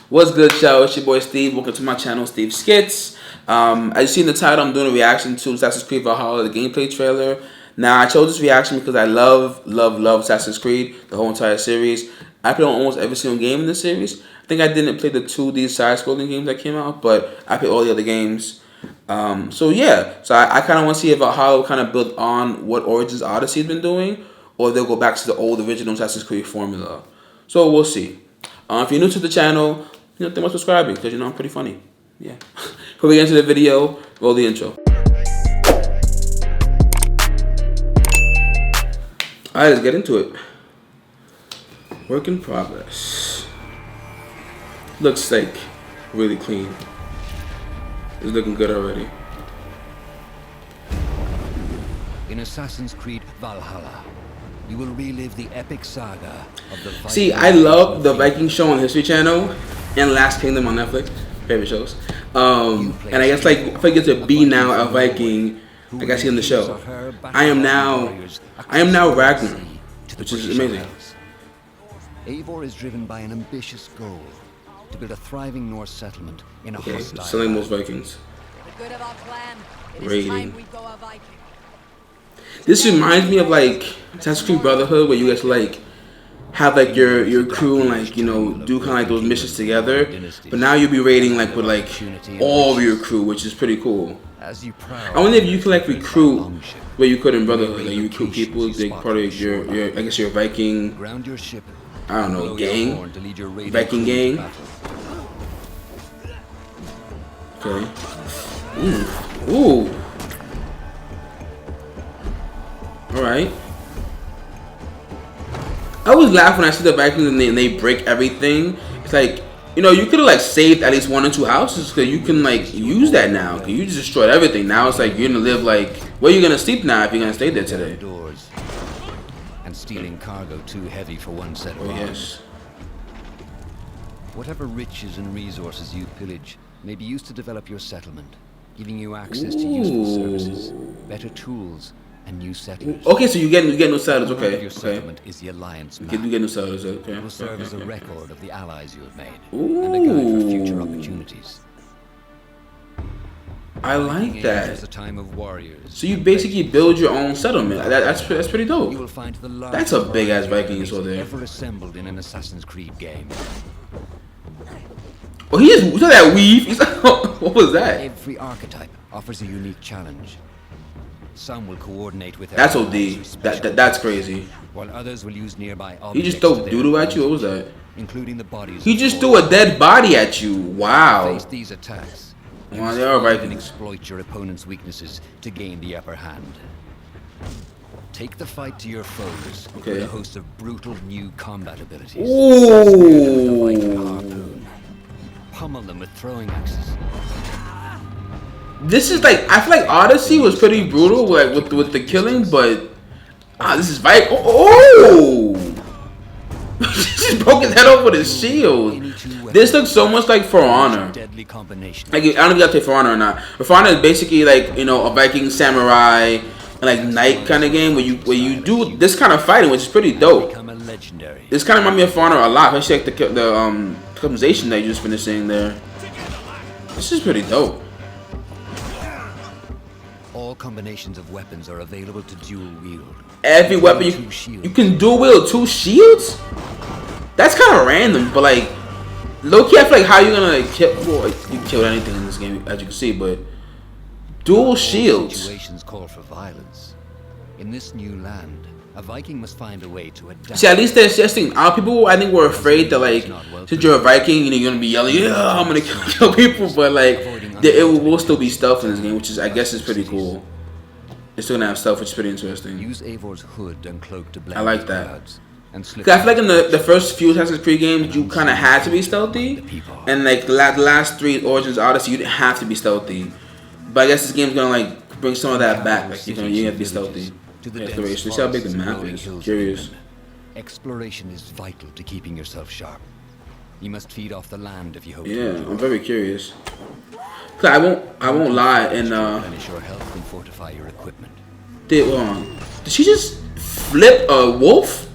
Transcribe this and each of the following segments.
What's good, y'all? It's your boy Steve. Welcome to my channel, SteveSkits. As you see in the title, I'm doing a reaction to Assassin's Creed Valhalla, the gameplay trailer. Now, I chose this reaction because I love Assassin's Creed, the whole entire series. I played on almost every single game in the series. I think I didn't play the 2D side-scrolling games that came out, but I played all the other games. So I kind of want to see if Valhalla kind of build on what Origins Odyssey has been doing, or they'll go back to the old original Assassin's Creed formula. So we'll see. If you're new to the channel, think about subscribing because I'm pretty funny. Yeah. Before we get into the video, roll the intro. Alright, let's get into it. Work in progress. Looks like really clean. It's looking good already. In Assassin's Creed Valhalla, you will relive the epic saga of the Viking. See, I love the Viking show on History Channel and Last Kingdom on Netflix. Favorite shows. And I guess like if I get to be now a Viking, like I see in the show, I am now Ragnar, which is amazing. Eivor is driven by an ambitious goal to build a thriving Norse settlement in a hostile. Selling most Vikings. Raiding. This reminds me of like Assassin's Creed Brotherhood, where you guys like have like your crew and like do kind of like those missions together. But now you'll be raiding like with like all of your crew, which is pretty cool. I wonder if you can like recruit where you could in Brotherhood, like you recruit people, like part of your I guess your Viking, I don't know, gang, Viking gang. Okay. Ooh. Alright. I always laugh when I see the Vikings and they break everything. It's like, you could have like saved at least 1 or 2 houses because you can like use that now. Cause you just destroyed everything. Now it's like you're gonna live like, where are you gonna sleep now if you're gonna stay there today? And stealing cargo too heavy for one set of arms. Yes. Whatever riches and resources you pillage may be used to develop your settlement, giving you access to useful services, better tools, and new settlers. Okay, so you get new settlers. Okay. Your settlement is the alliance map. You get new settlers. Okay. It will serve as a record of the allies you have made and a guide for future opportunities. I like that. It's a time of warriors. So you basically build your own settlement. That's pretty dope. You will find the that's a big ass Viking you saw there. Ever assembled in an Assassin's Creed game. Oh, you saw that weave? What was that? Every archetype offers a unique challenge. Some will coordinate with. That's OD. That's crazy. While others will use nearby objects. He just threw doo-doo at you. What was that? Including the bodies. He just threw a dead body at you. Wow. Face these attacks. Well, they are Vikings. Exploit your opponent's weaknesses to gain the upper hand. Take the fight to your foes with a host of brutal new combat abilities. Ooh. Pummel them with throwing axes. This is like, I feel like Odyssey was pretty brutal, like with the killing, but this is Viking. Oh! Just broke his head off with his shield. This looks so much like For Honor. Like, I don't know if y'all play For Honor or not. But For Honor is basically like a Viking samurai and like knight kind of game where you do this kind of fighting, which is pretty dope. This kind of reminds me of For Honor a lot, especially like the customization that you just finished seeing there. This is pretty dope. All combinations of weapons are available to dual wield. Every weapon you can dual wield 2 shields? That's kind of random, but like low-key I feel like how you gonna like kill, well, you killed anything in this game as you can see, but dual shields. Situations call for violence. In this new land, a Viking must find a way to adapt. See, at least they're suggesting. People I think were afraid that like since you're a Viking, you're gonna be yelling, yeah, I'm gonna kill people, but like it will still be stealth in this game, which is I guess is pretty cool. It's still gonna have stealth, which is pretty interesting. Use Eivor's hood and cloak to blend. I like that. Cause I feel like in the first few Assassin's Creed games, you kind of had to be stealthy, and like the last 3 Origins Odyssey, you didn't have to be stealthy. But I guess this game's gonna like bring some of that back. Like you have to be stealthy. Exploration. See how big the map is. Curious. Exploration is vital to keeping yourself sharp. You must feed off the land if you hope. Yeah, I'm very curious. Cause I won't lie and replenish your health and fortify your equipment. Did she just flip a wolf?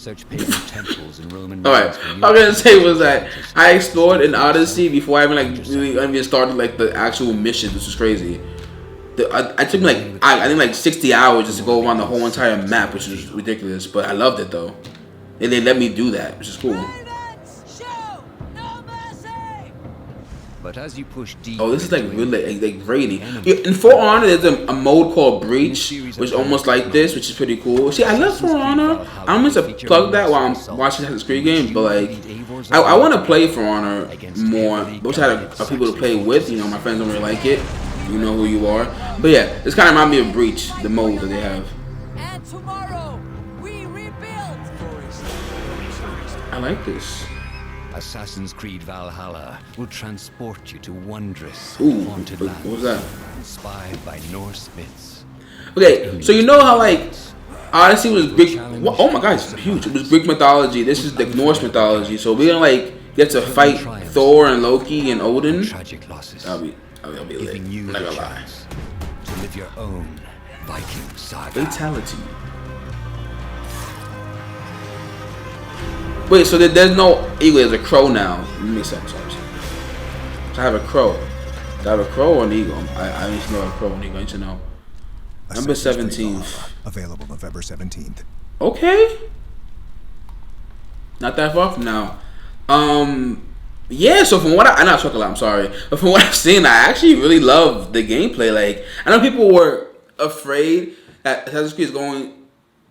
Search pagan temples and Roman All right, ruins for all new I'm gonna say was that challenges. I explored in Odyssey before I even like really even started like the actual mission, which was crazy. I took me like I think like 60 hours just to go around the whole entire map, which is ridiculous. But I loved it though, and they let me do that, which is cool. But as you push deeper, Oh, this is like really like rainy. In For Honor, there's a mode called Breach, which is almost like this, which is pretty cool. See, I love For Honor. I'm gonna plug that while I'm watching Assassin's Creed games, but like, I want to play For Honor more. I wish I had people to play with. You know, my friends don't really like it. You know who you are. But yeah, this kind of reminds me of Breach, the mode that they have. And tomorrow we rebuild. I like this. Assassin's Creed Valhalla will transport you to wondrous, Ooh, haunted what was that? lands inspired by Norse myths. Okay, so you know how like Odyssey was Greek. Oh my God, it's huge. It was Greek mythology. This is the Norse mythology. So we're gonna like get to fight Thor and Loki and Odin. Tragic losses. I'll be lit. Giving you I'm not the gonna lie. chance to live your own Viking saga. Fatality. Wait, so there's no eagle. There's a crow now. Let me say, sorry. So I have a crow. Do I have a crow or an eagle? I need to know a crow and eagle. I need to know. Number 17th. Available November 17th. Okay. Not that far from now. Yeah, so from what I'm not talking a lot, I'm sorry. But from what I've seen, I actually really love the gameplay. Like, I know people were afraid that Assassin's Creed is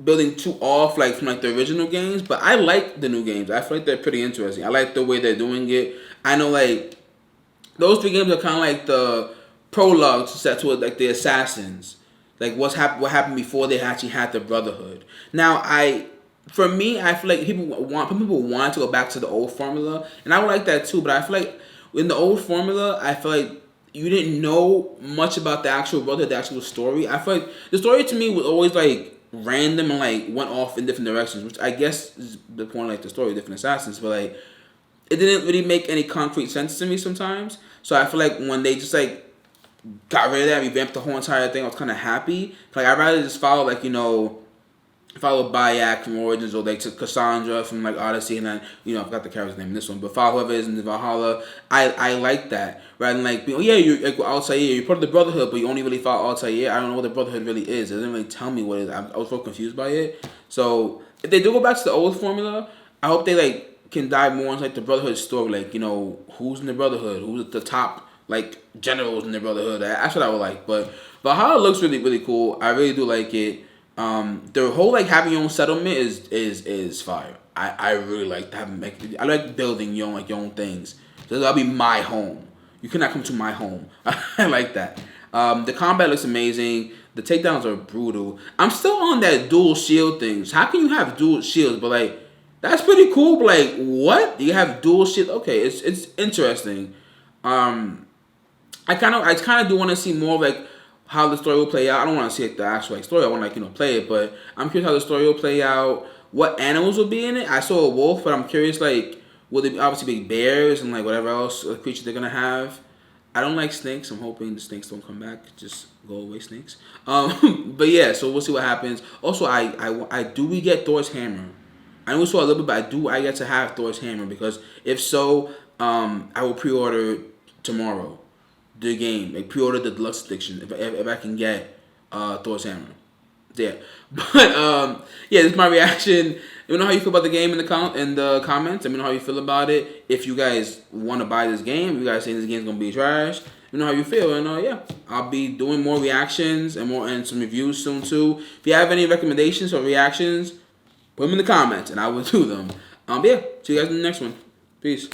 building too off like from like the original games, but I like the new games. I feel like they're pretty interesting. I like the way they're doing it. I know like those 3 games are kind of like the prologue set to it, like the Assassins, like what happened before they actually had the Brotherhood. Now for me, I feel like people want to go back to the old formula, and I would like that too. But I feel like in the old formula, I feel like you didn't know much about the actual Brotherhood, the actual story. I feel like the story to me was always like random and like went off in different directions, which I guess is the point of like the story of different assassins. But like it didn't really make any concrete sense to me sometimes. So I feel like when they just like got rid of that, revamped the whole entire thing, I was kind of happy. Like I'd rather just follow like follow Bayek from Origins or like to Cassandra from like Odyssey, and then I forgot the character's name in this one, but follow whoever is in the Valhalla. I like that rather than like oh yeah, you're like Altair, you're part of the Brotherhood, but you only really follow Altair. I don't know what the Brotherhood really is. It doesn't really tell me what it is. I was so confused by it. So if they do go back to the old formula, I hope they like can dive more into like the Brotherhood story, like who's in the Brotherhood, who's the top like generals in the Brotherhood. That's what I would like. But Valhalla looks really really cool. I really do like it. The whole like having your own settlement is fire. I really like having I like building your own things. So that'll be my home. You cannot come to my home. I like that. The combat looks amazing. The takedowns are brutal. I'm still on that dual shield things. How can you have dual shields? But like that's pretty cool. But like what? You have dual shield? Okay, it's interesting. I kind of do want to see more of like how the story will play out. I don't want to see like the actual like story. I want to like play it, but I'm curious how the story will play out. What animals will be in it? I saw a wolf, but I'm curious like will they obviously be bears and like whatever else creature they're gonna have. I don't like snakes. I'm hoping the snakes don't come back. Just go away, snakes. But yeah, so we'll see what happens. Also, we get Thor's hammer? I know we saw a little bit, but I get to have Thor's hammer because if so, I will pre-order tomorrow the game, like pre-order the deluxe edition if I can get Thor's hammer. Yeah, but yeah, this is my reaction. Let me know how you feel about the game in the comments. Let me know how you feel about it. If you guys want to buy this game, if you guys think this game's gonna be trash, let me know how you feel. And yeah, I'll be doing more reactions and some reviews soon too. If you have any recommendations or reactions, put them in the comments and I will do them. Yeah, see you guys in the next one. Peace.